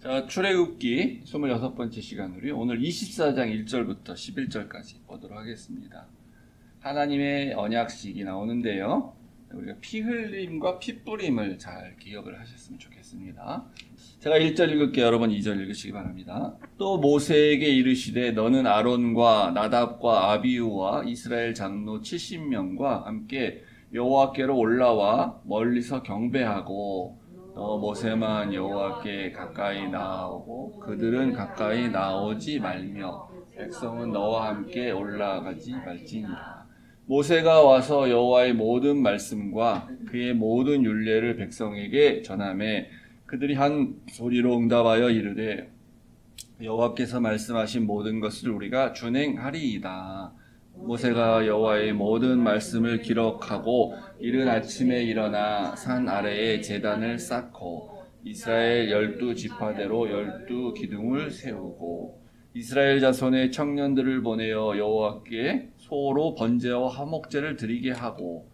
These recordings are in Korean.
자, 출애굽기 26번째 시간으로요. 오늘 24장 1절부터 11절까지 보도록 하겠습니다. 하나님의 언약식이 나오는데요. 우리가 피 흘림과 피 뿌림을 잘 기억을 하셨으면 좋겠습니다. 제가 1절 읽을게요. 여러분 2절 읽으시기 바랍니다. 또 모세에게 이르시되 너는 아론과 나답과 아비후와 이스라엘 장로 70명과 함께 여호와께로 올라와 멀리서 경배하고 너 모세만 여호와께 가까이 나아오고 그들은 가까이 나오지 말며 백성은 너와 함께 올라가지 말지니라. 모세가 와서 여호와의 모든 말씀과 그의 모든 율례를 백성에게 전하매 그들이 한 소리로 응답하여 이르되 여호와께서 말씀하신 모든 것을 우리가 준행하리이다. 모세가 여호와의 모든 말씀을 기록하고 이른 아침에 일어나 산 아래에 제단을 쌓고 이스라엘 12지파대로 12기둥을 세우고 이스라엘 자손의 청년들을 보내어 여호와께 소로 번제와 화목제를 드리게 하고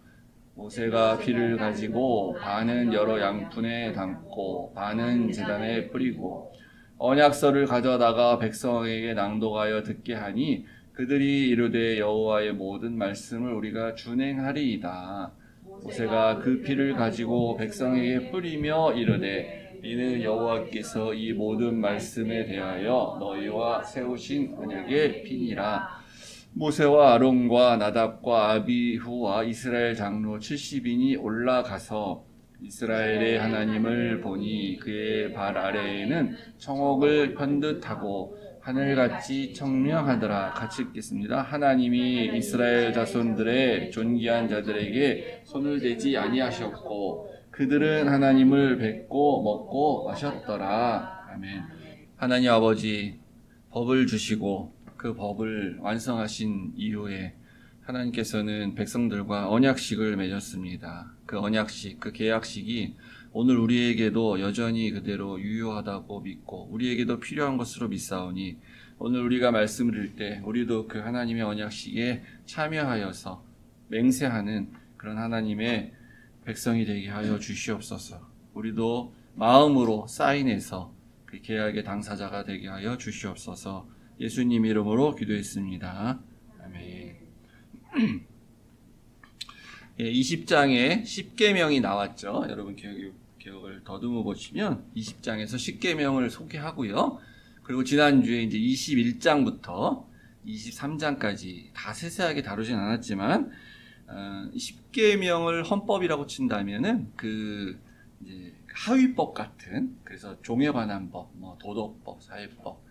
모세가 피를 가지고 반은 여러 양푼에 담고 반은 제단에 뿌리고 언약서를 가져다가 백성에게 낭독하여 듣게 하니 그들이 이르되 여호와의 모든 말씀을 우리가 준행하리이다. 모세가 그 피를 가지고 백성에게 뿌리며 이르되 이는 여호와께서 이 모든 말씀에 대하여 너희와 세우신 언약의 피니라. 모세와 아론과 나답과 아비후와 이스라엘 장로 70인이 올라가서 이스라엘의 하나님을 보니 그의 발 아래에는 청옥을 편듯하고 하늘같이 청명하더라. 같이 읽겠습니다. 하나님이 이스라엘 자손들의 존귀한 자들에게 손을 대지 아니하셨고 그들은 하나님을 뵙고 먹고 마셨더라. 아멘. 하나님 아버지, 법을 주시고 그 법을 완성하신 이후에 하나님께서는 백성들과 언약식을 맺었습니다. 그 언약식, 그 계약식이 오늘 우리에게도 여전히 그대로 유효하다고 믿고 우리에게도 필요한 것으로 믿사오니 오늘 우리가 말씀을 읽을 때 우리도 그 하나님의 언약식에 참여하여서 맹세하는 그런 하나님의 백성이 되게 하여 주시옵소서. 우리도 마음으로 사인해서 그 계약의 당사자가 되게 하여 주시옵소서. 예수님 이름으로 기도했습니다. 아멘. 20장에 10계명이 나왔죠. 여러분 기억을 더듬어 보시면 20장에서 10계명을 소개하고요. 그리고 지난주에 이제 21장부터 23장까지 다 세세하게 다루진 않았지만 10계명을 헌법이라고 친다면은 그 이제 하위법 같은, 그래서 종에 관한 법, 뭐 도덕법, 사회법,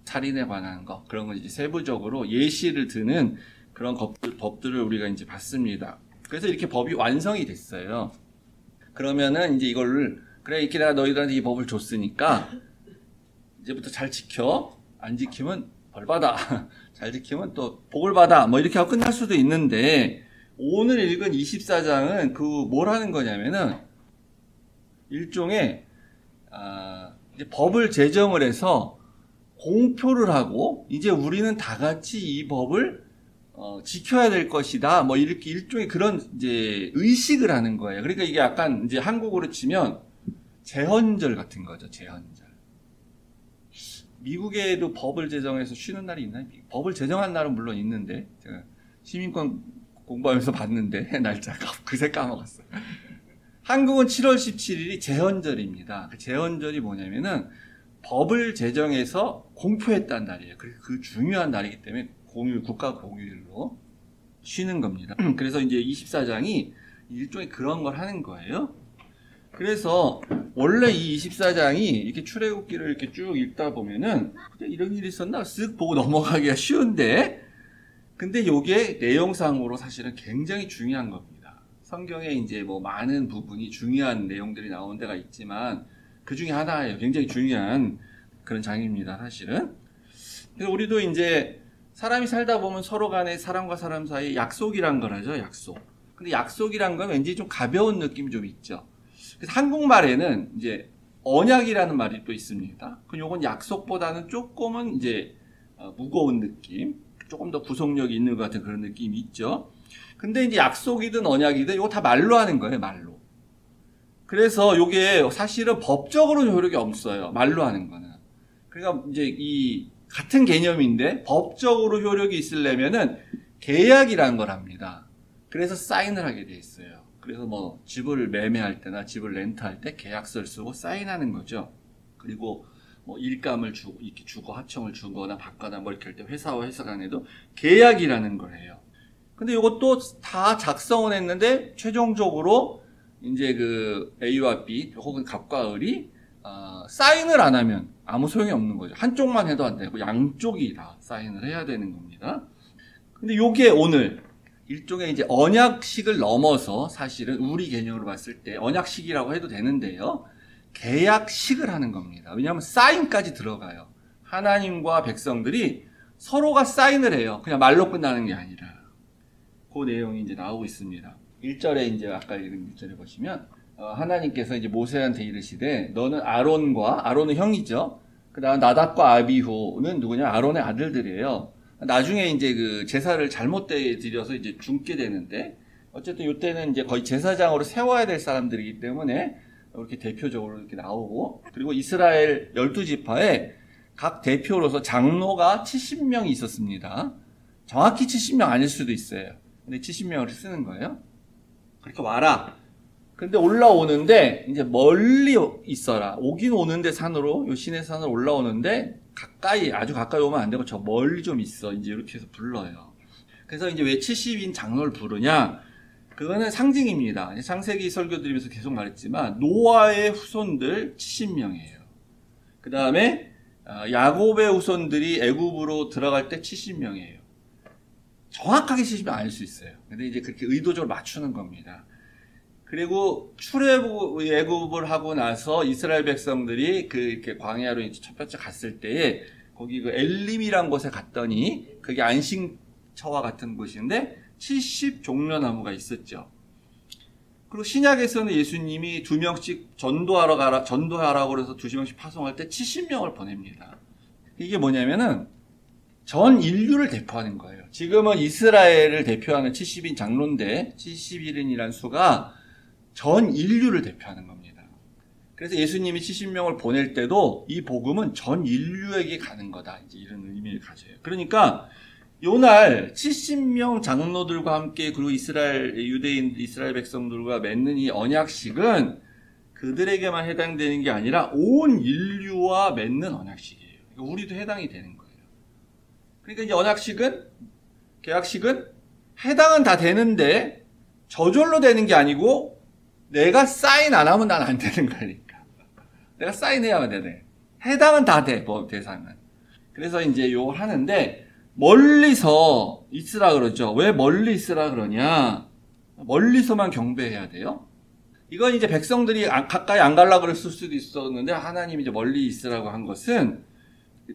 살인에 관한 것, 그런 걸 이제 세부적으로 예시를 드는 그런 법들을 우리가 이제 봤습니다. 그래서 이렇게 법이 완성이 됐어요. 그러면은 이제 이걸 그래 이렇게 내가 너희들한테 이 법을 줬으니까 이제부터 잘 지켜. 안 지키면 벌 받아. 잘 지키면 또 복을 받아. 뭐 이렇게 하고 끝날 수도 있는데 오늘 읽은 24장은 그 뭘 하는 거냐면은 일종의 이제 법을 제정을 해서 공표를 하고 이제 우리는 다 같이 이 법을 지켜야 될 것이다. 뭐 이렇게 일종의 그런 이제 의식을 하는 거예요. 그러니까 이게 약간 이제 한국어로 치면 제헌절 같은 거죠. 제헌절. 미국에도 법을 제정해서 쉬는 날이 있나요? 법을 제정한 날은 물론 있는데 제가 시민권 공부하면서 봤는데 날짜가 그새 까먹었어요. 한국은 7월 17일이 제헌절입니다. 그 제헌절이 뭐냐면은 법을 제정해서 공표했다는 날이에요. 그 중요한 날이기 때문에 국가 공휴일로 쉬는 겁니다. 그래서 이제 24장이 일종의 그런 걸 하는 거예요. 그래서 원래 이 24장이 이렇게 출애굽기를 이렇게 쭉 읽다 보면은 그냥 이런 일이 있었나 쓱 보고 넘어가기가 쉬운데, 근데 이게 내용상으로 사실은 굉장히 중요한 겁니다. 성경에 이제 뭐 많은 부분이 중요한 내용들이 나오는 데가 있지만 그 중에 하나예요. 굉장히 중요한 그런 장입니다, 사실은. 그래서 우리도 이제 사람이 살다 보면 서로 간에 사람과 사람 사이에 약속이란 걸 하죠, 약속. 근데 약속이란 건 왠지 좀 가벼운 느낌이 좀 있죠. 그래서 한국말에는 이제 언약이라는 말이 또 있습니다. 그 요건 약속보다는 조금은 이제 무거운 느낌, 조금 더 구속력이 있는 것 같은 그런 느낌이 있죠. 근데 이제 약속이든 언약이든 이거 다 말로 하는 거예요, 말로. 그래서 요게 사실은 법적으로 효력이 없어요. 말로 하는 거는. 그러니까 이제 이 같은 개념인데 법적으로 효력이 있으려면은 계약이라는 걸 합니다. 그래서 사인을 하게 돼 있어요. 그래서 뭐 집을 매매할 때나 집을 렌트할 때 계약서를 쓰고 사인하는 거죠. 그리고 뭐 일감을 주고 이렇게 주고 하청을 주거나 받거나 뭐 이렇게 할 때 회사와 회사 간에도 계약이라는 걸 해요. 근데 이것도 다 작성은 했는데 최종적으로 이제 그 A와 B 혹은 갑과 을이 사인을 안 하면 아무 소용이 없는 거죠. 한쪽만 해도 안 되고 양쪽이 다 사인을 해야 되는 겁니다. 근데 요게 오늘 일종의 이제 언약식을 넘어서 사실은 우리 개념으로 봤을 때 언약식이라고 해도 되는데요. 계약식을 하는 겁니다. 왜냐하면 사인까지 들어가요. 하나님과 백성들이 서로가 사인을 해요. 그냥 말로 끝나는 게 아니라. 그 내용이 이제 나오고 있습니다. 1절에 이제 아까 읽은 1절에 보시면 하나님께서 이제 모세한테 이르시되 너는 아론은 형이죠. 그다음 나답과 아비후는 누구냐? 아론의 아들들이에요. 나중에 이제 그 제사를 잘못되게 드려서 이제 죽게 되는데 어쨌든 이때는 이제 거의 제사장으로 세워야 될 사람들이기 때문에 이렇게 대표적으로 이렇게 나오고 그리고 이스라엘 12지파에 각 대표로서 장로가 70명이 있었습니다. 정확히 70명 아닐 수도 있어요. 근데 70명을 쓰는 거예요. 그렇게 와라. 근데 올라오는데 이제 멀리 있어라. 오긴 오는데 산으로 요 시내 산으로 올라오는데 가까이 아주 가까이 오면 안 되고 저 멀리 좀 있어. 이제 이렇게 해서 불러요. 그래서 이제 왜 70인 장로를 부르냐? 그거는 상징입니다. 창세기 설교 드리면서 계속 말했지만 노아의 후손들 70명이에요. 그 다음에 야곱의 후손들이 애굽으로 들어갈 때 70명이에요. 정확하게 70명 아닐 수 있어요. 근데 이제 그렇게 의도적으로 맞추는 겁니다. 그리고 애굽을 하고 나서 이스라엘 백성들이 그 이렇게 광야로 이제 첫 번째 갔을 때에 거기 그 엘림이란 곳에 갔더니 그게 안식처와 같은 곳인데 70종려나무가 있었죠. 그리고 신약에서는 예수님이 2명씩 전도하라고 그래서 2명씩 파송할 때 70명을 보냅니다. 이게 뭐냐면은 전 인류를 대표하는 거예요. 지금은 이스라엘을 대표하는 70인 장로인데 71인이라는 수가 전 인류를 대표하는 겁니다. 그래서 예수님이 70명을 보낼 때도 이 복음은 전 인류에게 가는 거다. 이제 이런 의미를 가져요. 그러니까 요날 70명 장로들과 함께 그리고 이스라엘 백성들과 맺는 이 언약식은 그들에게만 해당되는 게 아니라 온 인류와 맺는 언약식이에요. 우리도 해당이 되는 거예요. 그러니까 이제 계약식은 해당은 다 되는데 저절로 되는 게 아니고 내가 사인 안 하면 난 안 되는 거니까. 내가 사인해야만 되네. 해당은 다 돼, 대상은. 그래서 이제 요걸 하는데 멀리서 있으라 그러죠. 왜 멀리 있으라 그러냐? 멀리서만 경배해야 돼요. 이건 이제 백성들이 가까이 안 가려고 그랬을 수도 있었는데 하나님이 이제 멀리 있으라고 한 것은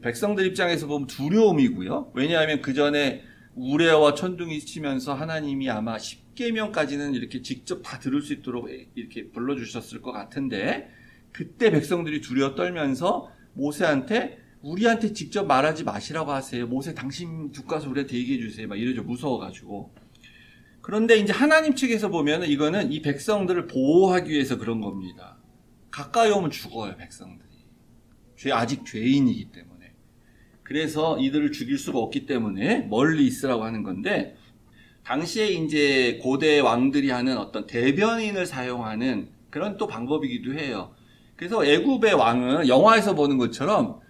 백성들 입장에서 보면 두려움이고요. 왜냐하면 그 전에 우레와 천둥이 치면서 하나님이 아마 10계명까지는 이렇게 직접 다 들을 수 있도록 이렇게 불러주셨을 것 같은데 그때 백성들이 두려워 떨면서 모세한테 우리한테 직접 말하지 마시라고 하세요. 모세 당신 두 가서 우리한테 얘기해 주세요. 막 이러죠. 무서워가지고. 그런데 이제 하나님 측에서 보면은 이거는 이 백성들을 보호하기 위해서 그런 겁니다. 가까이 오면 죽어요, 백성들이. 아직 죄인이기 때문에. 그래서 이들을 죽일 수가 없기 때문에 멀리 있으라고 하는 건데, 당시에 이제 고대 왕들이 하는 어떤 대변인을 사용하는 그런 또 방법이기도 해요. 그래서 애굽의 왕은 영화에서 보는 것처럼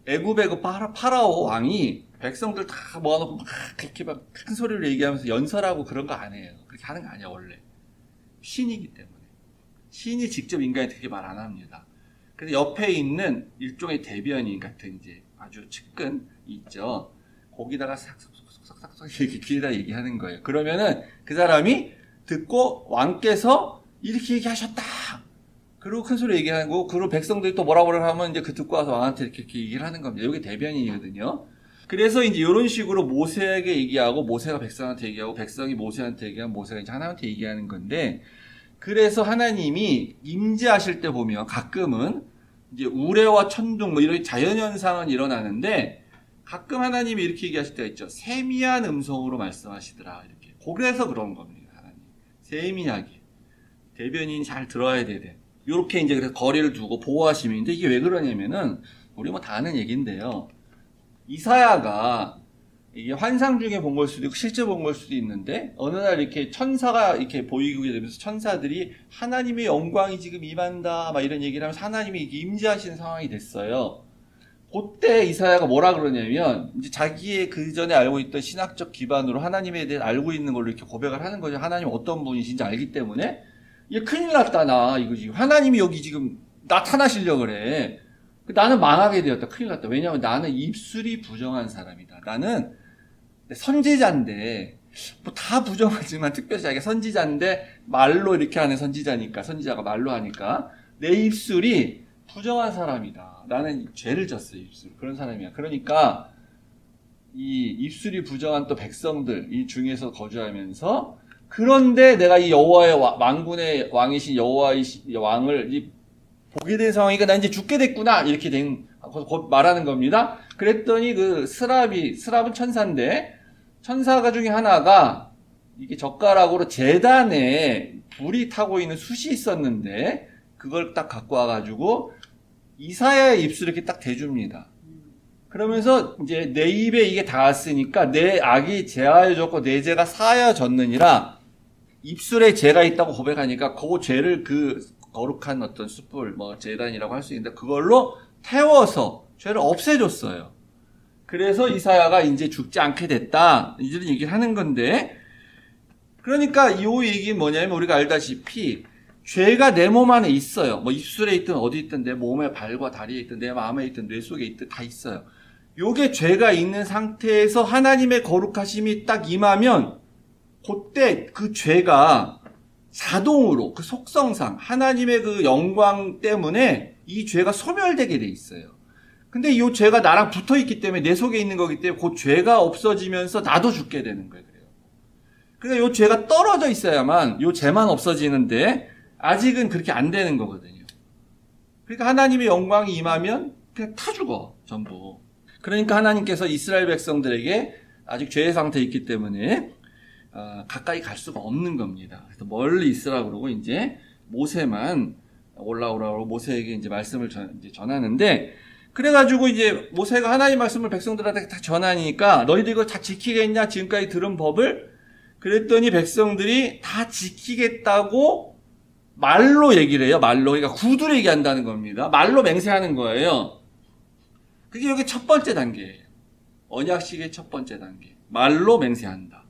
애굽의 그 파라오 왕이 백성들 다 모아놓고 막 이렇게 막 큰 소리로 얘기하면서 연설하고 그런 거 안 해요. 그렇게 하는 거 아니야, 원래. 신이기 때문에. 신이 직접 인간한테 그렇게 말 안 합니다. 그래서 옆에 있는 일종의 대변인 같은 이제 아주 측근 있죠. 거기다가 싹싹싹싹 이렇게 귀에다 얘기하는 거예요. 그러면은 그 사람이 듣고 왕께서 이렇게 얘기하셨다. 그리고 큰 소리 얘기하고, 그리고 백성들이 또 뭐라고 하면 이제 그 듣고 와서 왕한테 이렇게 얘기를 하는 겁니다. 이게 대변인이거든요. 그래서 이제 이런 식으로 모세에게 얘기하고, 모세가 백성한테 얘기하고, 백성이 모세한테 얘기하고, 모세가 이제 하나님한테 얘기하는 건데, 그래서 하나님이 임재하실 때 보면 가끔은 이제 우레와 천둥 뭐 이런 자연현상은 일어나는데, 가끔 하나님이 이렇게 얘기하실 때가 있죠. 세미한 음성으로 말씀하시더라. 이렇게. 그래서 그런 겁니다, 하나님. 세미하게. 대변인이 잘 들어야 돼. 요렇게 이제 그래서 거리를 두고 보호하심인데 이게 왜 그러냐면은 우리 뭐 다 아는 얘기인데요. 이사야가 이게 환상 중에 본 걸 수도 있고 실제 본 걸 수도 있는데 어느 날 이렇게 천사가 이렇게 보이게 되면서 천사들이 하나님의 영광이 지금 임한다 막 이런 얘기를 하면서 하나님이 이게 임재하시는 상황이 됐어요. 그때 이사야가 뭐라 그러냐면 이제 자기의 그 전에 알고 있던 신학적 기반으로 하나님에 대해 알고 있는 걸로 이렇게 고백을 하는 거죠. 하나님 어떤 분이신지 알기 때문에 이게 큰일 났다 나 이거 지금 하나님이 여기 지금 나타나시려고 그래. 나는 망하게 되었다. 큰일 났다. 왜냐하면 나는 입술이 부정한 사람이다. 나는 선지자인데 뭐 다 부정하지만 특별히 자기가 선지자인데 말로 이렇게 하는 선지자니까 선지자가 말로 하니까 내 입술이 부정한 사람이다. 나는 죄를 졌어요. 입술. 그런 사람이야. 그러니까 이 입술이 부정한 또 백성들 이 중에서 거주하면서 그런데 내가 이 여호와의 왕군의 왕이신 여호와의 왕을 보게 된 상황이니까 나 이제 죽게 됐구나 이렇게 말하는 겁니다. 그랬더니 그 스랍은 천사인데 천사가 중에 하나가 이게 젓가락으로 제단에 불이 타고 있는 숯이 있었는데 그걸 딱 갖고 와가지고 이사야의 입술에 이렇게 딱 대줍니다. 그러면서 이제 내 입에 이게 닿았으니까 내 악이 제하여졌고 내 죄가 사하여졌느니라 입술에 죄가 있다고 고백하니까 그 죄를 그 거룩한 어떤 숯불 뭐 제단이라고 할 수 있는데 그걸로 태워서 죄를 없애줬어요. 그래서 이사야가 이제 죽지 않게 됐다 이런 얘기를 하는 건데 그러니까 이 얘기는 뭐냐면 우리가 알다시피 죄가 내 몸 안에 있어요. 뭐 입술에 있든 어디 있든 내 몸에 발과 다리에 있든 내 마음에 있든 뇌 속에 있든 다 있어요. 요게 죄가 있는 상태에서 하나님의 거룩하심이 딱 임하면 그때 그 죄가 자동으로 그 속성상 하나님의 그 영광 때문에 이 죄가 소멸되게 돼 있어요. 근데 이 죄가 나랑 붙어 있기 때문에 내 속에 있는 거기 때문에 그 죄가 없어지면서 나도 죽게 되는 거예요. 그러니까 이 죄가 떨어져 있어야만 이 죄만 없어지는데 아직은 그렇게 안 되는 거거든요. 그러니까 하나님의 영광이 임하면 그냥 타 죽어 전부. 그러니까 하나님께서 이스라엘 백성들에게 아직 죄의 상태에 있기 때문에 가까이 갈 수가 없는 겁니다. 그래서 멀리 있으라 그러고 이제 모세만 올라오라고 모세에게 이제 말씀을 전하는데 그래가지고 이제 모세가 하나님 말씀을 백성들한테 다 전하니까 너희들 이거 다 지키겠냐? 지금까지 들은 법을? 그랬더니 백성들이 다 지키겠다고 말로 얘기를 해요. 말로. 그러니까 구두로 얘기한다는 겁니다. 말로 맹세하는 거예요. 그게 여기 첫 번째 단계예요. 언약식의 첫 번째 단계. 말로 맹세한다.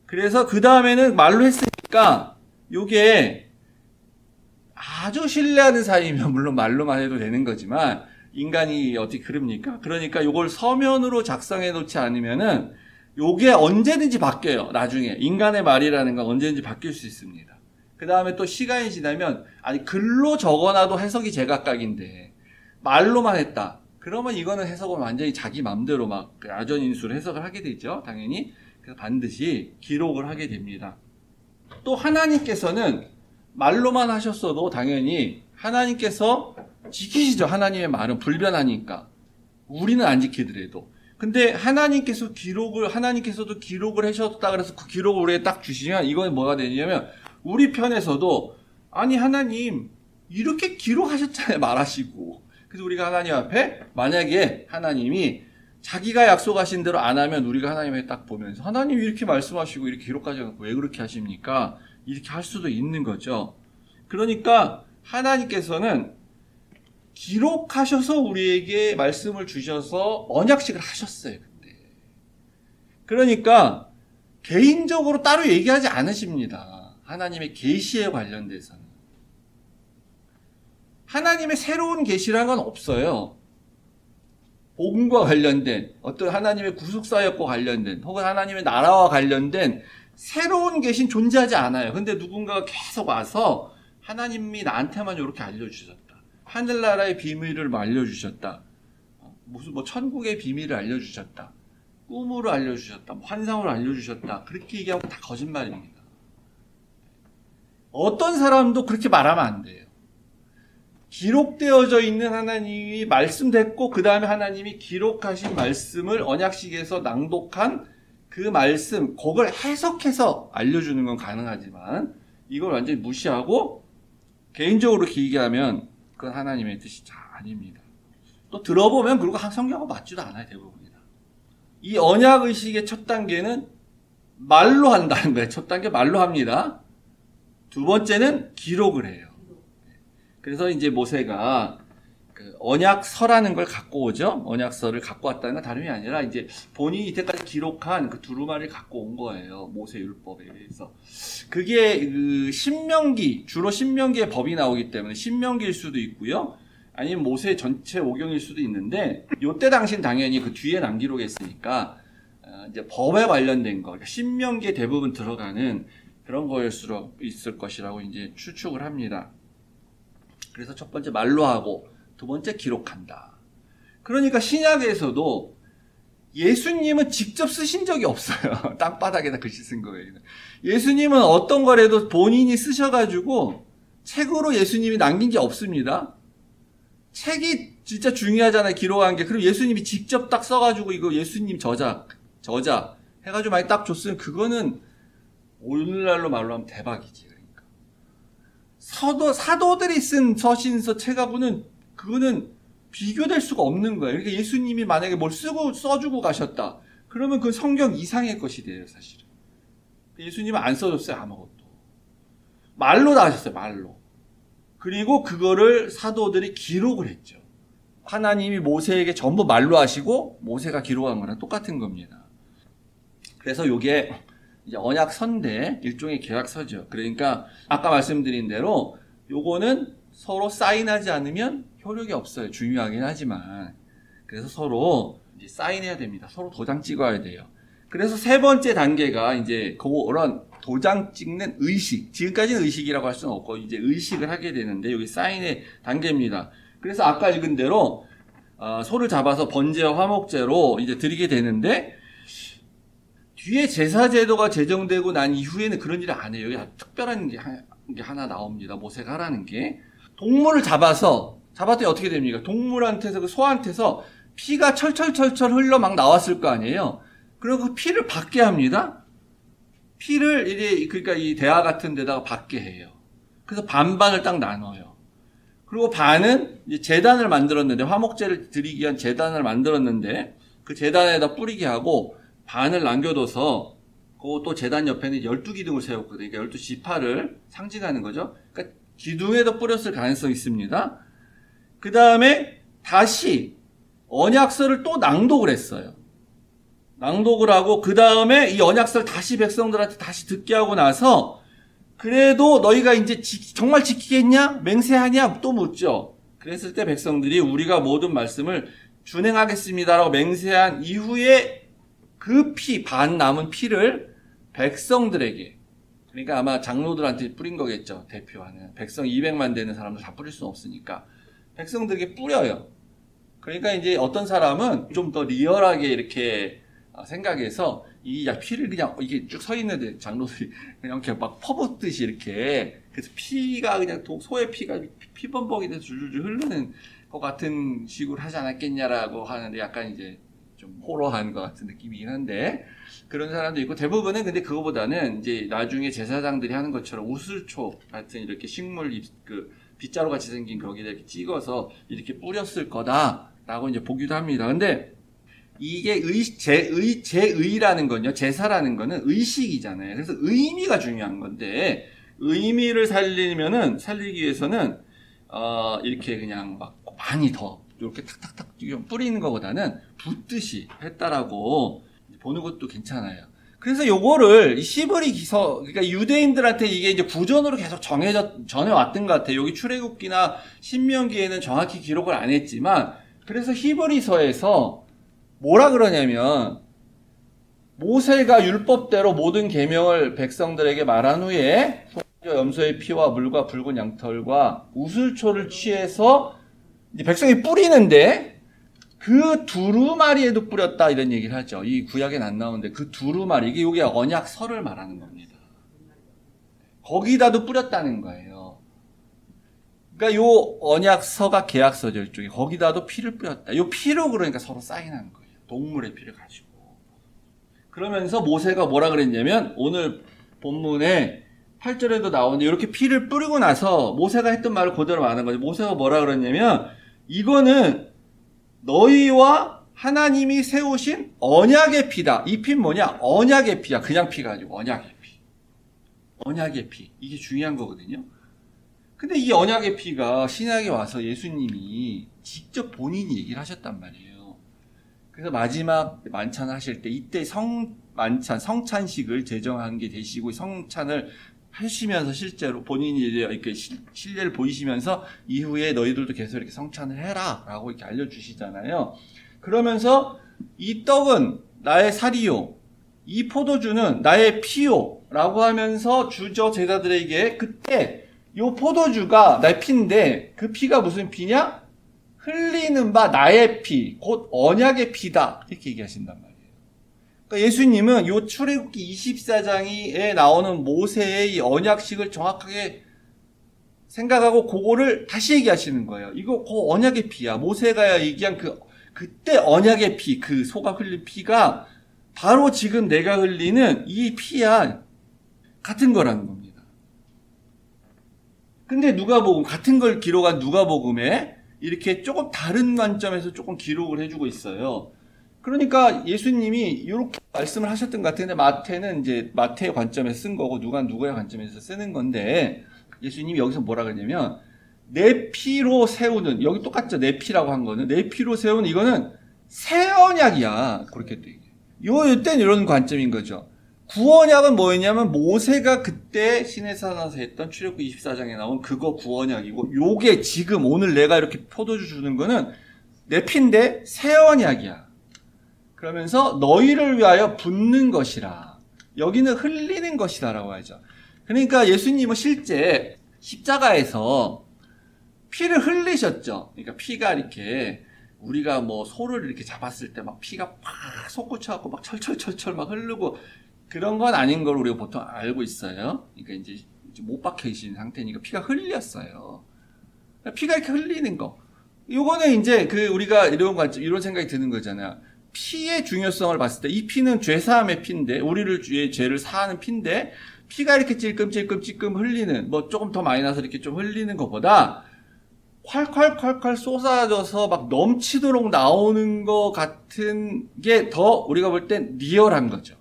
그래서 그 다음에는 말로 했으니까 요게 아주 신뢰하는 사이면 물론 말로만 해도 되는 거지만 인간이 어떻게 그럽니까? 그러니까 요걸 서면으로 작성해 놓지 않으면은 요게 언제든지 바뀌어요. 나중에 인간의 말이라는 건 언제든지 바뀔 수 있습니다. 그 다음에 또 시간이 지나면 아니 글로 적어놔도 해석이 제각각인데 말로만 했다. 그러면 이거는 해석을 완전히 자기 맘대로 막 아전인수로 해석을 하게 되죠. 당연히. 그래서 반드시 기록을 하게 됩니다. 또 하나님께서는 말로만 하셨어도 당연히 하나님께서 지키시죠. 하나님의 말은 불변하니까. 우리는 안 지키더라도. 근데 하나님께서도 기록을 하셨다 그래서 그 기록을 우리에게 딱 주시면 이건 뭐가 되냐면 우리 편에서도 아니 하나님 이렇게 기록하셨잖아요. 말하시고. 그래서 우리가 하나님 앞에 만약에 하나님이 자기가 약속하신 대로 안 하면 우리가 하나님을 딱 보면서 하나님이 이렇게 말씀하시고 이렇게 기록하지 않고 왜 그렇게 하십니까? 이렇게 할 수도 있는 거죠. 그러니까 하나님께서는 기록하셔서 우리에게 말씀을 주셔서 언약식을 하셨어요. 그때. 그러니까 개인적으로 따로 얘기하지 않으십니다. 하나님의 계시에 관련돼서는. 하나님의 새로운 계시라는 건 없어요. 복음과 관련된 어떤 하나님의 구속사역과 관련된 혹은 하나님의 나라와 관련된 새로운 계시는 존재하지 않아요. 근데 누군가가 계속 와서 하나님이 나한테만 이렇게 알려주셨다. 하늘나라의 비밀을 알려주셨다. 무슨 뭐 천국의 비밀을 알려주셨다. 꿈으로 알려주셨다. 환상으로 알려주셨다. 그렇게 얘기하면 다 거짓말입니다. 어떤 사람도 그렇게 말하면 안 돼요. 기록되어져 있는 하나님이 말씀됐고 그 다음에 하나님이 기록하신 말씀을 언약식에서 낭독한 그 말씀 그걸 해석해서 알려주는 건 가능하지만 이걸 완전히 무시하고 개인적으로 길게 하면 그건 하나님의 뜻이 잘 아닙니다. 또 들어보면 그리고 성경하고 맞지도 않아요. 대부분이다. 이 언약의식의 첫 단계는 말로 한다는 거예요. 첫 단계 말로 합니다. 두 번째는 기록을 해요. 그래서 이제 모세가 그 언약서라는 걸 갖고 오죠. 언약서를 갖고 왔다는 건 다름이 아니라 이제 본인이 이때까지 기록한 그 두루마리를 갖고 온 거예요. 모세 율법에 의해서. 그게 그 신명기, 주로 신명기의 법이 나오기 때문에 신명기일 수도 있고요. 아니면 모세 전체 오경일 수도 있는데 요때 당시는 당연히 그 뒤에 남기록했으니까 이제 법에 관련된 거, 그러니까 신명기에 대부분 들어가는 그런 거일 수 있을 것이라고 이제 추측을 합니다. 그래서 첫 번째 말로 하고 두 번째 기록한다. 그러니까 신약에서도 예수님은 직접 쓰신 적이 없어요. 땅바닥에다 글씨 쓴 거예요. 예수님은 어떤 거라도 본인이 쓰셔가지고 책으로 예수님이 남긴 게 없습니다. 책이 진짜 중요하잖아요. 기록한 게. 그럼 예수님이 직접 딱 써가지고 이거 예수님 저자 해가지고 많이 딱 줬으면 그거는 오늘날로 말로 하면 대박이지. 그러니까 사도들이 쓴 서신서 책하고는 그거는 비교될 수가 없는 거예요. 그러니까 예수님이 만약에 뭘 써주고 가셨다. 그러면 그 성경 이상의 것이 돼요, 사실은. 예수님은 안 써줬어요, 아무것도. 말로 다 하셨어요, 말로. 그리고 그거를 사도들이 기록을 했죠. 하나님이 모세에게 전부 말로 하시고 모세가 기록한 거랑 똑같은 겁니다. 그래서 이게 이제 언약서인데 일종의 계약서죠. 그러니까 아까 말씀드린 대로 요거는 서로 사인하지 않으면 효력이 없어요. 중요하긴 하지만. 그래서 서로 이제 사인해야 됩니다. 서로 도장 찍어야 돼요. 그래서 세 번째 단계가 이제 그런 도장 찍는 의식. 지금까지는 의식이라고 할 수는 없고 이제 의식을 하게 되는데 여기 사인의 단계입니다. 그래서 아까 읽은 대로 소를 잡아서 번제와 화목제로 이제 드리게 되는데 뒤에 제사제도가 제정되고 난 이후에는 그런 일을 안 해요. 여기 특별한 게 하나 나옵니다. 모세가 하라는 게. 동물을 잡았더니 어떻게 됩니까? 동물한테서, 그 소한테서 피가 철철철철 흘러 막 나왔을 거 아니에요? 그리고 그 피를 받게 합니다. 피를 그러니까 이 대야 같은 데다가 받게 해요. 그래서 반반을 딱 나눠요. 그리고 반은 이제 제단을 만들었는데, 화목제를 드리기 위한 제단을 만들었는데, 그 제단에다 뿌리게 하고, 반을 남겨둬서, 또 제단 옆에는 12기둥을 세웠거든요. 그러니까 12지파를 상징하는 거죠. 그러니까 기둥에도 뿌렸을 가능성이 있습니다. 그 다음에 다시 언약서를 또 낭독을 했어요. 낭독을 하고 그 다음에 이 언약서를 다시 백성들한테 다시 듣게 하고 나서 그래도 너희가 이제 정말 지키겠냐? 맹세하냐? 또 묻죠. 그랬을 때 백성들이 우리가 모든 말씀을 준행하겠습니다라고 맹세한 이후에 그 반 남은 피를 백성들에게, 그러니까 아마 장로들한테 뿌린 거겠죠. 대표하는. 백성 200만 되는 사람들 다 뿌릴 수는 없으니까. 백성들에게 뿌려요. 그러니까 이제 어떤 사람은 좀 더 리얼하게 이렇게 생각해서 피를 그냥 이게 쭉 서 있는데 장로들이 그냥 이렇게 막 퍼붓듯이 이렇게, 그래서 피가 그냥 소의 피가 피범벅이 돼서 줄줄줄 흐르는 것 같은 식으로 하지 않았겠냐라고 하는데 약간 이제 좀 호러한 것 같은 느낌이긴 한데 그런 사람도 있고, 대부분은 근데 그거보다는 이제 나중에 제사장들이 하는 것처럼 우슬초 같은 이렇게 식물 빗자루 같이 생긴 거기다 이렇게 찍어서 이렇게 뿌렸을 거다라고 이제 보기도 합니다. 근데 이게 제의라는 건요, 제사라는 거는 의식이잖아요. 그래서 의미가 중요한 건데, 의미를 살리기 위해서는, 이렇게 그냥 막 많이 더, 이렇게 탁탁탁 뿌리는 것보다는 붓듯이 했다라고 보는 것도 괜찮아요. 그래서 요거를 히브리 기서, 그러니까 유대인들한테 이게 이제 구전으로 계속 전해왔던 것 같아요. 여기 출애굽기나 신명기에는 정확히 기록을 안 했지만, 그래서 히브리서에서 뭐라 그러냐면, 모세가 율법대로 모든 계명을 백성들에게 말한 후에 염소의 피와 물과 붉은 양털과 우슬초를 취해서 백성이 뿌리는데 그 두루마리에도 뿌렸다 이런 얘기를 하죠. 이 구약엔 안 나오는데 그 두루마리, 이게 여기 언약서를 말하는 겁니다. 거기다도 뿌렸다는 거예요. 그러니까 요 언약서가 계약서죠, 일종의. 거기다도 피를 뿌렸다. 요 피로 그러니까 서로 사인하는 거예요. 동물의 피를 가지고. 그러면서 모세가 뭐라 그랬냐면, 오늘 본문에 8절에도 나오는데 이렇게 피를 뿌리고 나서 모세가 했던 말을 그대로 말하는 거죠. 모세가 뭐라 그랬냐면 이거는 너희와 하나님이 세우신 언약의 피다. 이 피는 뭐냐? 언약의 피야. 그냥 피가 아니고 언약의 피. 언약의 피. 이게 중요한 거거든요. 근데 이 언약의 피가 신약에 와서 예수님이 직접 본인이 얘기를 하셨단 말이에요. 그래서 마지막 만찬 하실 때 이때 성찬식을 제정한 게 되시고 성찬을 하시면서 실제로 본인이 이렇게 신뢰를 보이시면서 이후에 너희들도 계속 이렇게 성찬을 해라 라고 이렇게 알려주시잖아요. 그러면서 이 떡은 나의 살이요, 이 포도주는 나의 피요 라고 하면서 주저 제자들에게 그때 요 포도주가 나의 피인데 그 피가 무슨 피냐? 흘리는 바 나의 피, 곧 언약의 피다 이렇게 얘기하신단 말이에요. 그러니까 예수님은 요 출애굽기 24장에 나오는 모세의 이 언약식을 정확하게 생각하고 그거를 다시 얘기하시는 거예요. 이거 그 언약의 피야. 모세가 얘기한 그때 언약의 피, 그 소가 흘린 피가 바로 지금 내가 흘리는 이 피야. 같은 거라는 겁니다. 근데 누가복음, 같은 걸 기록한 누가복음에 이렇게 조금 다른 관점에서 조금 기록을 해주고 있어요. 그러니까 예수님이 이렇게 말씀을 하셨던 것 같은데 마태는 이제 마태의 관점에서 쓴 거고 누가의 관점에서 쓰는 건데 예수님이 여기서 뭐라 그러냐면 내 피로 세우는, 여기 똑같죠. 내 피라고 한 거는 내 피로 세우는 이거는 새 언약이야. 그렇게 또 얘기해요. 이때는 이런 관점인 거죠. 구언약은 뭐였냐면 모세가 그때 시내산에서 했던 출애굽기 24장에 나온 그거 구언약이고 요게 지금 오늘 내가 이렇게 포도주 주는 거는 내 피인데 새 언약이야. 그러면서 너희를 위하여 붓는 것이라. 여기는 흘리는 것이다 라고 하죠. 그러니까 예수님은 실제 십자가에서 피를 흘리셨죠. 그러니까 피가 이렇게 우리가 뭐 소를 이렇게 잡았을 때 막 피가 팍 솟구쳐갖고 막 철철철철 막 흐르고 그런 건 아닌 걸 우리가 보통 알고 있어요. 그러니까 이제 못 박혀 계신 상태니까 피가 흘렸어요. 피가 이렇게 흘리는 거. 요거는 이제 우리가 이런 생각이 드는 거잖아요. 피의 중요성을 봤을 때 이 피는 죄사함의 피인데 우리를 죄를 사하는 피인데 피가 이렇게 찔끔찔끔 흘리는 뭐 조금 더 많이 나서 이렇게 좀 흘리는 것보다 콸콸콸콸 쏟아져서 막 넘치도록 나오는 것 같은 게 더 우리가 볼 땐 리얼한 거죠.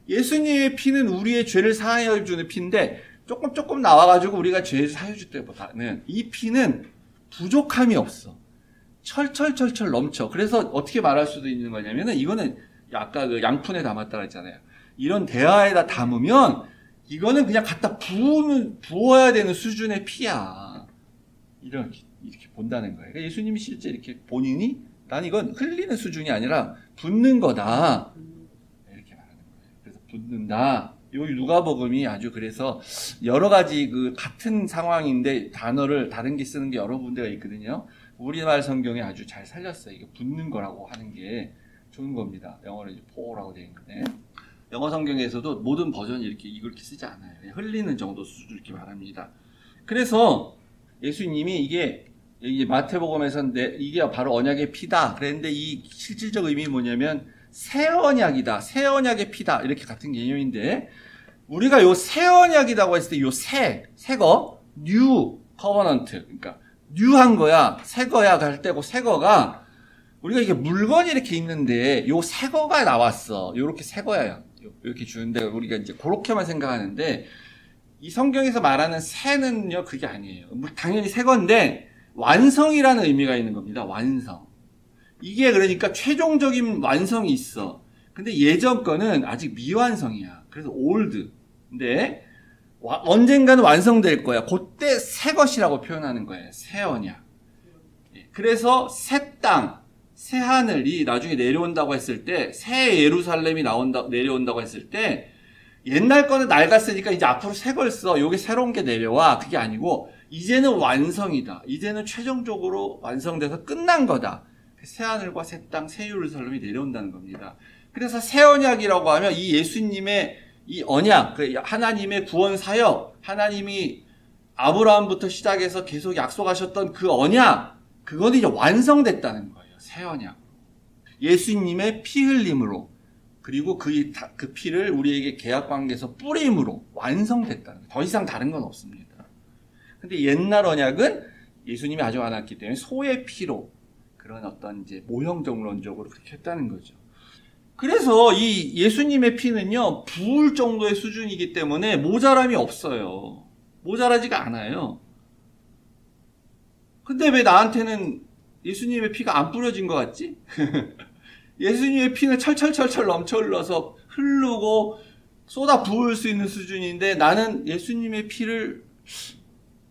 예수님의 피는 우리의 죄를 사하여 주는 피인데 조금 나와가지고 우리가 죄를 사하여 줄 때보다는 이 피는 부족함이 없어. 철철철철 넘쳐. 그래서 어떻게 말할 수도 있는 거냐면은 이거는 아까 그 양푼에 담았다고 했잖아요. 이런 대야에다 담으면 이거는 그냥 갖다 부어야 되는 수준의 피야. 이렇게 본다는 거예요. 그러니까 예수님이 실제 이렇게 본인이 난 이건 흘리는 수준이 아니라 붓는 거다. 이렇게 말하는 거예요. 그래서 붓는다. 요 누가복음이 아주 그래서 여러 가지 그 같은 상황인데 단어를 다른 게 쓰는 게 여러 군데가 있거든요. 우리말 성경에 아주 잘 살렸어요. 이게 붓는 거라고 하는 게 좋은 겁니다. 영어로 이제 pour라고 되어 있는데 영어 성경에서도 모든 버전이 이걸 이렇게 쓰지 않아요. 흘리는 정도 수준 이렇게 말합니다. 그래서 예수님이 이게 마태복음에서는 이게 바로 언약의 피다. 그랬는데 이 실질적 의미 뭐냐면 새 언약이다. 새 언약의 피다. 이렇게 같은 개념인데 우리가 요 새 언약이라고 했을 때 요 새거 new covenant 그러니까 뉴한 거야, 새 거야 할 때고 새 거가 우리가 이게 물건이 이렇게 있는데 요 새 거가 나왔어. 요렇게 새 거야. 이렇게 주는데 우리가 이제 그렇게만 생각하는데 이 성경에서 말하는 새는요 그게 아니에요. 당연히 새 건데 완성이라는 의미가 있는 겁니다. 완성. 이게 그러니까 최종적인 완성이 있어. 근데 예전 거는 아직 미완성이야. 그래서 old. 근데 언젠가는 완성될 거야. 그때 새 것이라고 표현하는 거예요. 새 언약. 그래서 새 땅, 새 하늘이 나중에 내려온다고 했을 때, 새 예루살렘이 내려온다고 했을 때, 옛날 거는 낡았으니까 이제 앞으로 새 걸 써. 요게 새로운 게 내려와. 그게 아니고, 이제는 완성이다. 이제는 최종적으로 완성돼서 끝난 거다. 새 하늘과 새 땅, 새 예루살렘이 내려온다는 겁니다. 그래서 새 언약이라고 하면 이 예수님의 이 언약, 하나님의 구원 사역, 하나님이 아브라함부터 시작해서 계속 약속하셨던 그 언약, 그건 이제 완성됐다는 거예요. 새 언약. 예수님의 피 흘림으로 그리고 그 피를 우리에게 계약 관계에서 뿌림으로 완성됐다는 거예요. 더 이상 다른 건 없습니다. 근데 옛날 언약은 예수님이 아직 안 왔기 때문에 소의 피로 그런 어떤 이제 모형적론적으로 그렇게 했다는 거죠. 그래서 이 예수님의 피는요, 부을 정도의 수준이기 때문에 모자람이 없어요. 모자라지가 않아요. 근데 왜 나한테는 예수님의 피가 안 뿌려진 것 같지? 예수님의 피는 철철철철 넘쳐 흘러서 흐르고 쏟아 부을 수 있는 수준인데 나는 예수님의 피를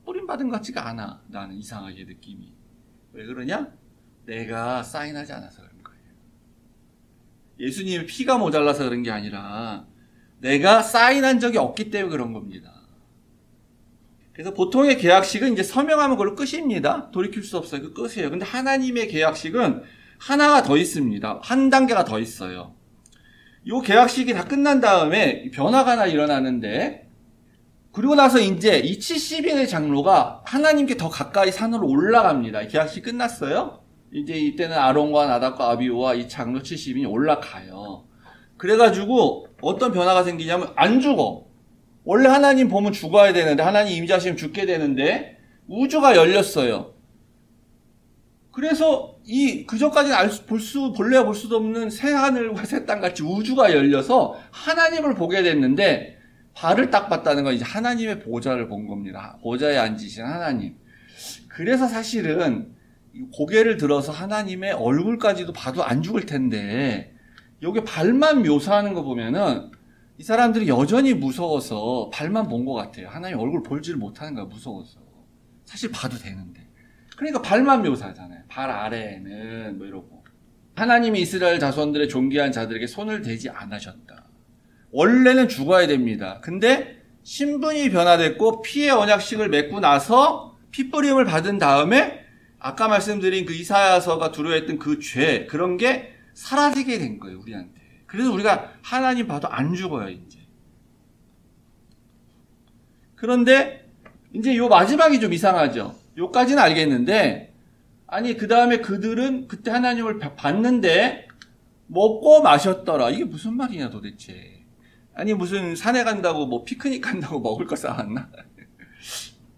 뿌림받은 것 같지가 않아. 나는 이상하게 느낌이. 왜 그러냐? 내가 사인하지 않아서 그런 거예요. 예수님의 피가 모자라서 그런 게 아니라 내가 사인한 적이 없기 때문에 그런 겁니다. 그래서 보통의 계약식은 이제 서명하면 그걸로 끝입니다. 돌이킬 수 없어요. 그 끝이에요. 근데 하나님의 계약식은 하나가 더 있습니다. 한 단계가 더 있어요. 이 계약식이 다 끝난 다음에 변화가 하나 일어나는데, 그리고 나서 이제 이 70인의 장로가 하나님께 더 가까이 산으로 올라갑니다. 계약식 끝났어요. 이제 이때는 아론과 나답과 아비후와 이 장로 70인이 올라가요. 그래가지고 어떤 변화가 생기냐면 안 죽어. 원래 하나님 보면 죽어야 되는데, 하나님 임재하시면 죽게 되는데 우주가 열렸어요. 그래서 그전까지는 본래야 볼 수도 없는 새하늘과 새 땅같이 우주가 열려서 하나님을 보게 됐는데, 발을 딱 봤다는 건 이제 하나님의 보좌를 본 겁니다. 보좌에 앉으신 하나님. 그래서 사실은 고개를 들어서 하나님의 얼굴까지도 봐도 안 죽을 텐데, 여기 발만 묘사하는 거 보면은 이 사람들이 여전히 무서워서 발만 본 것 같아요. 하나님 얼굴 볼지를 못하는 거야, 무서워서. 사실 봐도 되는데. 그러니까 발만 묘사하잖아요. 발 아래에는 뭐 이러고. 하나님이 이스라엘 자손들의 존귀한 자들에게 손을 대지 않으셨다. 원래는 죽어야 됩니다. 근데 신분이 변화됐고 피의 언약식을 맺고 나서 피뿌림을 받은 다음에 아까 말씀드린 그 이사야서가 두려워했던 그 죄, 그런 게 사라지게 된 거예요, 우리한테. 그래서 우리가 하나님 봐도 안 죽어요, 이제. 그런데 이제 요 마지막이 좀 이상하죠. 요까지는 알겠는데, 아니 그 다음에 그들은 그때 하나님을 봤는데 먹고 마셨더라. 이게 무슨 말이냐 도대체. 아니 무슨 산에 간다고 뭐 피크닉 간다고 먹을 거 싸왔나?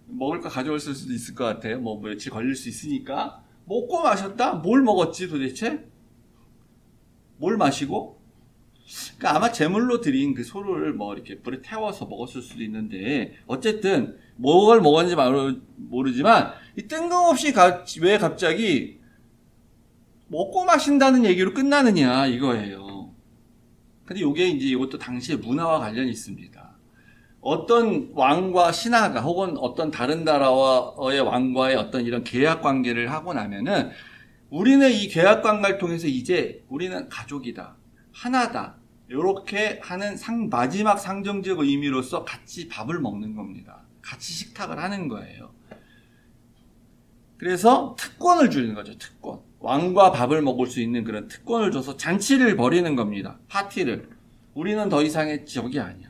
먹을 거 가져올 수도 있을 것 같아요. 뭐 며칠 걸릴 수 있으니까. 먹고 마셨다? 뭘 먹었지 도대체? 뭘 마시고? 그러니까 아마 제물로 드린 그 소를 뭐 이렇게 불에 태워서 먹었을 수도 있는데, 어쨌든 뭘 먹었는지 모르지만 이 뜬금없이 왜 갑자기 먹고 마신다는 얘기로 끝나느냐 이거예요. 근데 이게 이제 이것도 당시의 문화와 관련이 있습니다. 어떤 왕과 신하가 혹은 어떤 다른 나라와의 왕과의 어떤 이런 계약 관계를 하고 나면은 우리는 이 계약 관계를 통해서 이제 우리는 가족이다, 하나다, 이렇게 하는 마지막 상징적 의미로서 같이 밥을 먹는 겁니다. 같이 식탁을 하는 거예요. 그래서 특권을 주는 거죠. 특권. 왕과 밥을 먹을 수 있는 그런 특권을 줘서 잔치를 벌이는 겁니다. 파티를. 우리는 더 이상의 적이 아니야.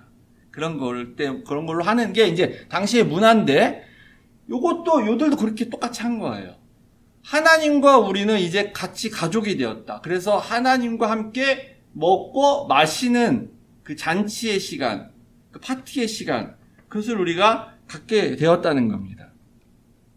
그런 걸로 하는 게 이제 당시의 문화인데, 요들도 그렇게 똑같이 한 거예요. 하나님과 우리는 이제 같이 가족이 되었다. 그래서 하나님과 함께 먹고 마시는 그 잔치의 시간, 그 파티의 시간, 그것을 우리가 갖게 되었다는 겁니다.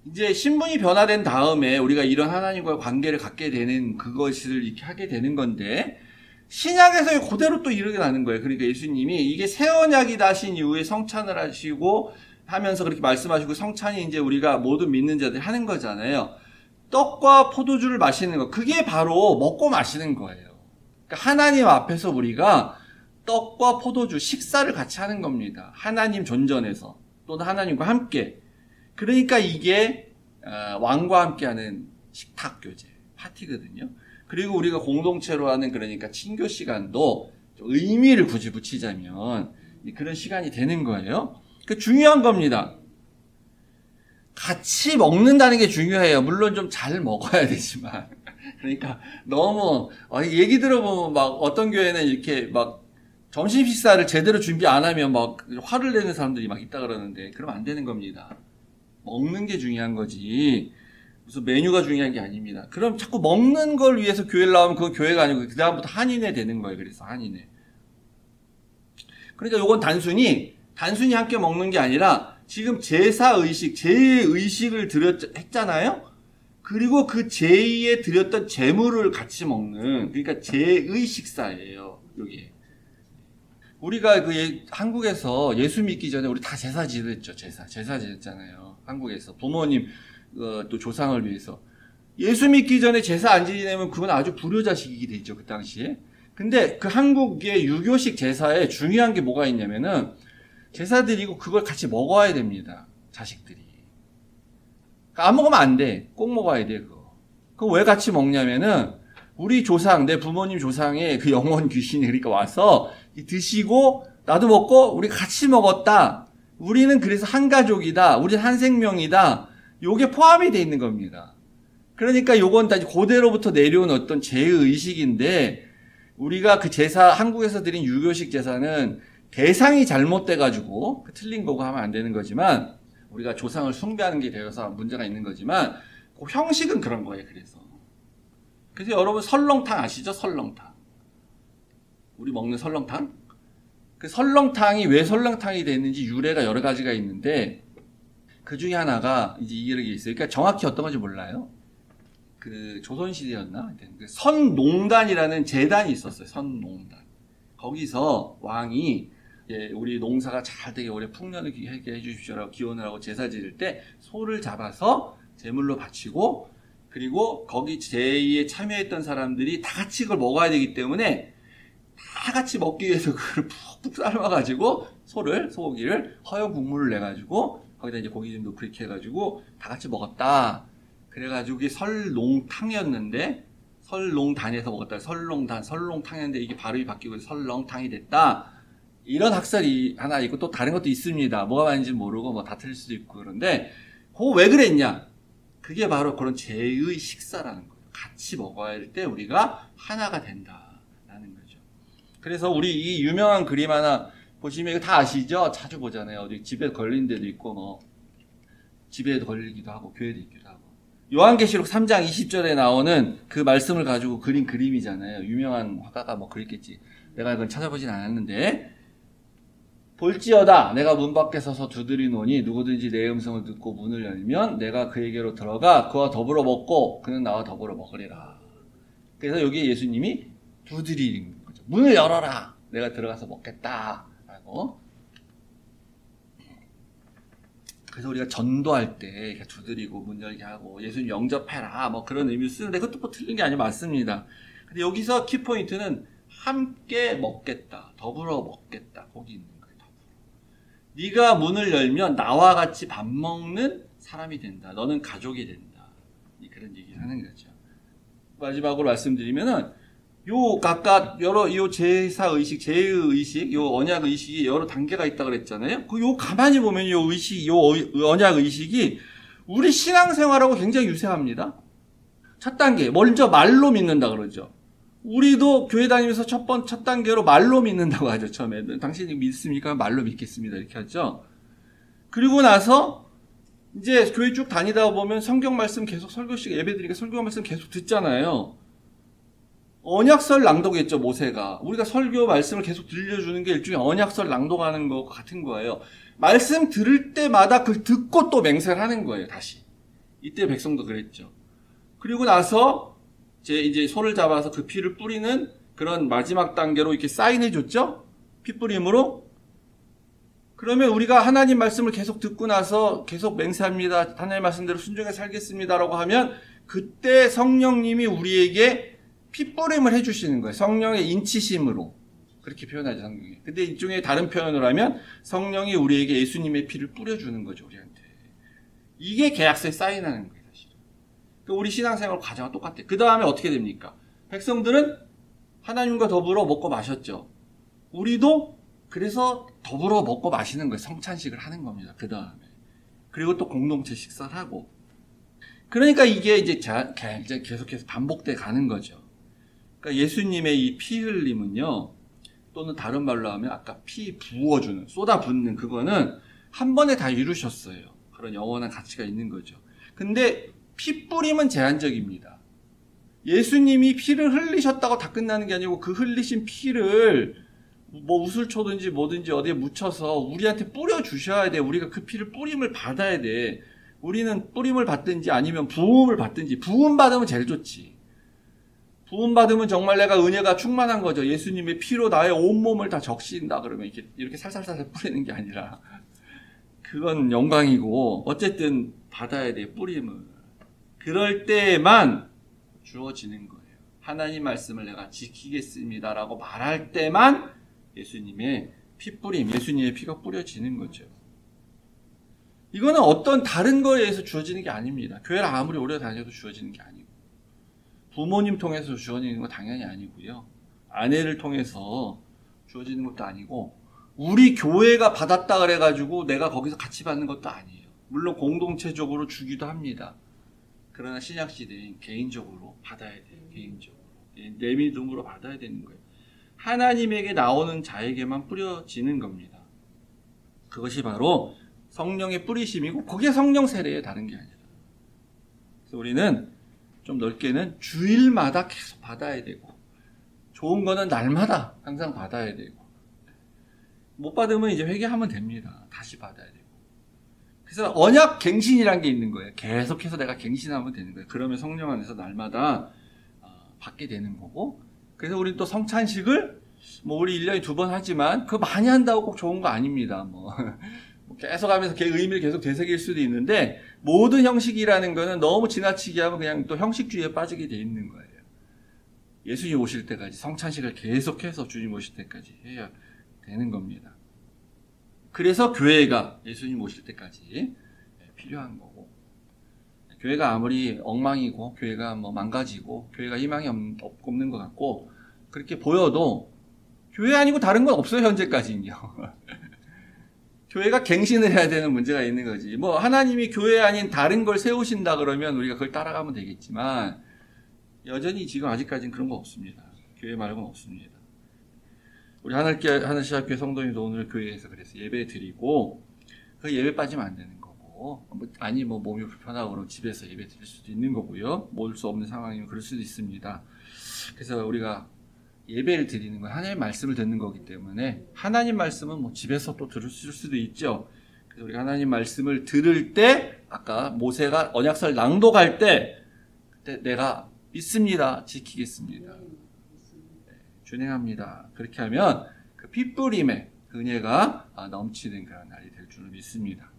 이제 신분이 변화된 다음에 우리가 이런 하나님과의 관계를 갖게 되는 그것을 이렇게 하게 되는 건데, 신약에서 그대로 또 이르게 나는 거예요. 그러니까 예수님이 이게 새 언약이다 하신 이후에 성찬을 하시고 하면서 그렇게 말씀하시고, 성찬이 이제 우리가 모든 믿는 자들이 하는 거잖아요. 떡과 포도주를 마시는 거, 그게 바로 먹고 마시는 거예요. 그러니까 하나님 앞에서 우리가 떡과 포도주, 식사를 같이 하는 겁니다. 하나님 존전에서, 또는 하나님과 함께. 그러니까 이게 왕과 함께하는 식탁 교제, 파티거든요. 그리고 우리가 공동체로 하는, 그러니까 친교 시간도 좀 의미를 굳이 붙이자면 그런 시간이 되는 거예요. 그 중요한 겁니다. 같이 먹는다는 게 중요해요. 물론 좀 잘 먹어야 되지만. 그러니까 너무 얘기 들어보면 막 어떤 교회는 이렇게 막 점심 식사를 제대로 준비 안 하면 막 화를 내는 사람들이 막 있다 그러는데, 그러면 안 되는 겁니다. 먹는 게 중요한 거지 무슨 메뉴가 중요한 게 아닙니다. 그럼 자꾸 먹는 걸 위해서 교회를 나오면 그건 교회가 아니고 그 다음부터 한인회 되는 거예요. 그래서 한인회. 그러니까 요건 단순히 함께 먹는 게 아니라 지금 제사의식, 제의식을 했잖아요? 그리고 그 제의에 드렸던 제물을 같이 먹는, 그러니까 제의 식사예요, 여기. 우리가 한국에서 예수 믿기 전에 우리 다 제사 지냈죠, 제사 지냈잖아요. 한국에서. 부모님, 또 조상을 위해서. 예수 믿기 전에 제사 안 지내면 그건 아주 불효자식이 되죠, 그 당시에. 근데 그 한국의 유교식 제사에 중요한 게 뭐가 있냐면은 제사 드리고 그걸 같이 먹어야 됩니다, 자식들이. 그러니까 안 먹으면 안 돼. 꼭 먹어야 돼, 그거. 그거 왜 같이 먹냐면은 우리 조상, 내 부모님 조상의 그 영혼 귀신이 그러니까 와서 드시고 나도 먹고 우리 같이 먹었다. 우리는 그래서 한 가족이다. 우리는 한 생명이다. 요게 포함이 돼 있는 겁니다. 그러니까 요건 다 고대로부터 내려온 어떤 제의식인데 우리가 그 제사, 한국에서 드린 유교식 제사는 대상이 잘못돼가지고 틀린 거고 하면 안 되는 거지만 우리가 조상을 숭배하는 게 되어서 문제가 있는 거지만 그 형식은 그런 거예요. 그래서 여러분 설렁탕 아시죠? 설렁탕. 우리 먹는 설렁탕? 그 설렁탕이 왜 설렁탕이 됐는지 유래가 여러 가지가 있는데 그 중에 하나가 이제 이런 게 있어요. 그러니까 정확히 어떤 건지 몰라요. 그 조선시대였나? 그 선농단이라는 재단이 있었어요. 선농단. 거기서 왕이 우리 농사가 잘 되게 오래 풍년을 하게 해주십시오라고 기원을 하고 제사 지을 때 소를 잡아서 제물로 바치고 그리고 거기 제의에 참여했던 사람들이 다 같이 그걸 먹어야 되기 때문에 다 같이 먹기 위해서 그걸 푹푹 삶아가지고 소고기를 허연 국물을 내가지고 거기다 이제 고기 좀 넣고 그렇게 해가지고 다 같이 먹었다. 그래가지고 이게 설농탕이었는데 설농단에서 먹었다. 설농탕이었는데 이게 발음이 바뀌고 설렁탕이 됐다. 이런 학설이 하나 있고 또 다른 것도 있습니다. 뭐가 맞는지 모르고 뭐 다 틀릴 수도 있고 그런데 그거 왜 그랬냐? 그게 바로 그런 제의 식사라는 거예요. 같이 먹어야 할 때 우리가 하나가 된다라는 거죠. 그래서 우리 이 유명한 그림 하나 보시면 이거 다 아시죠? 자주 보잖아요. 어디 집에 걸린 데도 있고 뭐 집에도 걸리기도 하고 교회도 있기도 하고. 요한계시록 3장 20절에 나오는 그 말씀을 가지고 그린 그림이잖아요. 유명한 화가가 뭐 그랬겠지. 내가 그건 찾아보진 않았는데 볼지어다 내가 문 밖에 서서 두드리노니 누구든지 내 음성을 듣고 문을 열면 내가 그에게로 들어가 그와 더불어 먹고 그는 나와 더불어 먹으리라. 그래서 여기에 예수님이 두드리는 거죠. 문을 열어라. 내가 들어가서 먹겠다. 라고. 그래서 우리가 전도할 때 이렇게 두드리고 문 열게 하고 예수님 영접해라 뭐 그런 의미를 쓰는데 그것도 뭐 틀린 게 아니라 맞습니다. 근데 여기서 키포인트는 함께 먹겠다. 더불어 먹겠다. 거기 있는 거예요. 네가 문을 열면 나와 같이 밥 먹는 사람이 된다. 너는 가족이 된다. 그런 얘기를 하는 거죠. 마지막으로 말씀드리면은 요 각각 요 제사의식, 제의의식, 요 언약의식이 여러 단계가 있다 그랬잖아요. 요 가만히 보면 요 언약의식이 우리 신앙생활하고 굉장히 유사합니다. 첫 단계, 먼저 말로 믿는다 그러죠. 우리도 교회 다니면서 첫 단계로 말로 믿는다고 하죠, 처음에. 당신이 믿습니까? 말로 믿겠습니다. 이렇게 하죠. 그리고 나서, 이제 교회 쭉 다니다 보면 성경 말씀 계속 설교식 예배 드리니까 성경 말씀 계속 듣잖아요. 언약설 낭독했죠, 모세가. 우리가 설교 말씀을 계속 들려주는 게 일종의 언약설 낭독하는 거 같은 거예요. 말씀 들을 때마다 그걸 듣고 또 맹세를 하는 거예요, 다시. 이때 백성도 그랬죠. 그리고 나서, 이제 소를 잡아서 그 피를 뿌리는 그런 마지막 단계로 이렇게 사인해 줬죠? 피 뿌림으로. 그러면 우리가 하나님 말씀을 계속 듣고 나서 계속 맹세합니다. 하나님 말씀대로 순종해 살겠습니다라고 하면 그때 성령님이 우리에게 피 뿌림을 해 주시는 거예요. 성령의 인치심으로. 그렇게 표현하죠, 성경이. 근데 일종의 다른 표현으로 하면 성령이 우리에게 예수님의 피를 뿌려주는 거죠, 우리한테. 이게 계약서에 사인하는 거예요. 우리 신앙생활 과정은 똑같아요. 그 다음에 어떻게 됩니까? 백성들은 하나님과 더불어 먹고 마셨죠. 우리도 그래서 더불어 먹고 마시는 거예요. 성찬식을 하는 겁니다. 그 다음에. 그리고 또 공동체 식사를 하고. 그러니까 이게 이제 계속해서 반복돼 가는 거죠. 그러니까 예수님의 이 피 흘림은요, 또는 다른 말로 하면 아까 피 부어주는, 쏟아붓는 그거는 한 번에 다 이루셨어요. 그런 영원한 가치가 있는 거죠. 근데 피 뿌림은 제한적입니다. 예수님이 피를 흘리셨다고 다 끝나는 게 아니고 그 흘리신 피를 뭐 우슬초든지 뭐든지 어디에 묻혀서 우리한테 뿌려 주셔야 돼. 우리가 그 피를 뿌림을 받아야 돼. 우리는 뿌림을 받든지 아니면 부음을 받든지, 부음 받으면 제일 좋지. 부음 받으면 정말 내가 은혜가 충만한 거죠. 예수님의 피로 나의 온몸을 다 적신다 그러면 이렇게 살살살살 뿌리는 게 아니라 그건 영광이고, 어쨌든 받아야 돼, 뿌림을. 그럴 때만 주어지는 거예요. 하나님 말씀을 내가 지키겠습니다라고 말할 때만 예수님의 피뿌림, 예수님의 피가 뿌려지는 거죠. 이거는 어떤 다른 거에 의해서 주어지는 게 아닙니다. 교회를 아무리 오래 다녀도 주어지는 게 아니고, 부모님 통해서 주어지는 거 당연히 아니고요. 아내를 통해서 주어지는 것도 아니고, 우리 교회가 받았다 그래가지고 내가 거기서 같이 받는 것도 아니에요. 물론 공동체적으로 주기도 합니다. 그러나 신약시대는 개인적으로 받아야 돼요. 개인적으로. 내 믿음으로 받아야 되는 거예요. 하나님에게 나오는 자에게만 뿌려지는 겁니다. 그것이 바로 성령의 뿌리심이고, 그게 성령 세례예요. 다른 게 아니라. 그래서 우리는 좀 넓게는 주일마다 계속 받아야 되고, 좋은 거는 날마다 항상 받아야 되고, 못 받으면 이제 회개하면 됩니다. 다시 받아야 되고. 그래서 언약 갱신이라는 게 있는 거예요. 계속해서 내가 갱신하면 되는 거예요. 그러면 성령 안에서 날마다 받게 되는 거고, 그래서 우리 또 성찬식을 뭐 우리 1년에 2번 하지만 그거 많이 한다고 꼭 좋은 거 아닙니다. 뭐 계속 하면서 그 의미를 계속 되새길 수도 있는데, 모든 형식이라는 거는 너무 지나치게 하면 그냥 또 형식주의에 빠지게 돼 있는 거예요. 예수님 오실 때까지 성찬식을 계속해서 주님 오실 때까지 해야 되는 겁니다. 그래서 교회가 예수님 오실 때까지 필요한 거고, 교회가 아무리 엉망이고 교회가 뭐 망가지고 교회가 희망이 없는 것 같고 그렇게 보여도 교회 아니고 다른 건 없어요. 현재까지는요. 교회가 갱신을 해야 되는 문제가 있는 거지. 뭐 하나님이 교회 아닌 다른 걸 세우신다 그러면 우리가 그걸 따라가면 되겠지만, 여전히 지금 아직까지는 그런 거 없습니다. 교회 말고는 없습니다. 우리 하늘시학교회 성도님도 오늘 교회에서 그래서 예배 드리고, 그 예배 빠지면 안 되는 거고, 아니 뭐 몸이 불편하고 그러면 집에서 예배 드릴 수도 있는 거고요. 모을 수 없는 상황이면 그럴 수도 있습니다. 그래서 우리가 예배를 드리는 건 하나님의 말씀을 듣는 거기 때문에, 하나님 말씀은 뭐 집에서 또 들을 수도 있죠. 그래서 우리가 하나님 말씀을 들을 때, 아까 모세가 언약서를 낭독할 때, 그때 내가 믿습니다, 지키겠습니다, 준행합니다, 그렇게 하면 그 피뿌림의 은혜가 넘치는 그런 날이 될 줄을 믿습니다.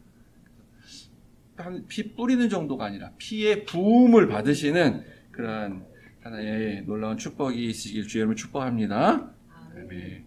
피 뿌리는 정도가 아니라 피의 부음을 받으시는 그런 하나의 놀라운 축복이 있으시길 주의 이름으로 축복합니다. 아멘.